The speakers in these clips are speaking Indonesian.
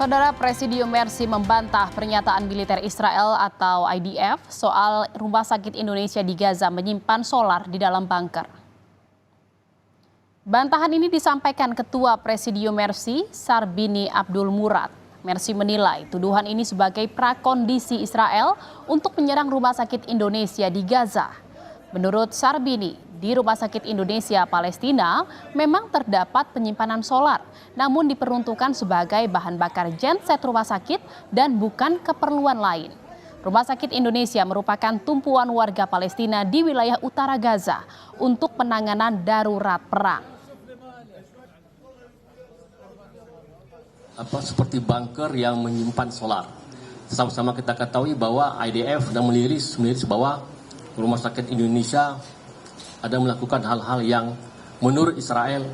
Saudara, Presidium Mercy membantah pernyataan militer Israel atau IDF soal rumah sakit Indonesia di Gaza menyimpan solar di dalam bunker. Bantahan ini disampaikan Ketua Presidium Mercy, Sarbini Abdul Murad. Mercy menilai tuduhan ini sebagai prakondisi Israel untuk menyerang rumah sakit Indonesia di Gaza. Menurut Sarbini, di Rumah Sakit Indonesia Palestina memang terdapat penyimpanan solar, namun diperuntukkan sebagai bahan bakar genset rumah sakit dan bukan keperluan lain. Rumah Sakit Indonesia merupakan tumpuan warga Palestina di wilayah utara Gaza untuk penanganan darurat perang. Seperti bunker yang menyimpan solar. Sama-sama kita ketahui bahwa IDF sedang meliris bahwa Rumah Sakit Indonesia ada melakukan hal-hal yang menurut Israel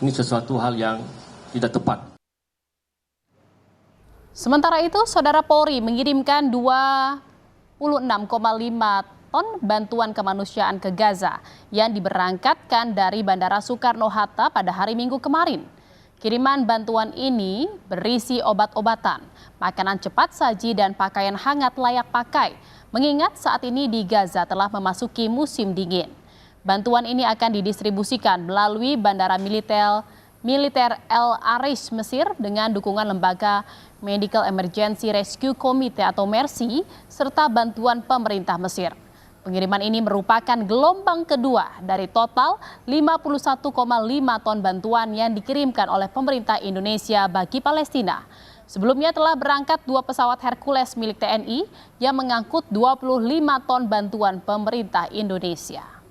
ini sesuatu hal yang tidak tepat. Sementara itu, Saudara Polri mengirimkan 26,5 ton bantuan kemanusiaan ke Gaza yang diberangkatkan dari Bandara Soekarno-Hatta pada hari Minggu kemarin. Kiriman bantuan ini berisi obat-obatan, makanan cepat saji dan pakaian hangat layak pakai, mengingat saat ini di Gaza telah memasuki musim dingin. Bantuan ini akan didistribusikan melalui Bandara Militer El Arish, Mesir dengan dukungan lembaga Medical Emergency Rescue Committee atau Mercy serta bantuan pemerintah Mesir. Pengiriman ini merupakan gelombang kedua dari total 51,5 ton bantuan yang dikirimkan oleh pemerintah Indonesia bagi Palestina. Sebelumnya telah berangkat 2 pesawat Hercules milik TNI yang mengangkut 25 ton bantuan pemerintah Indonesia.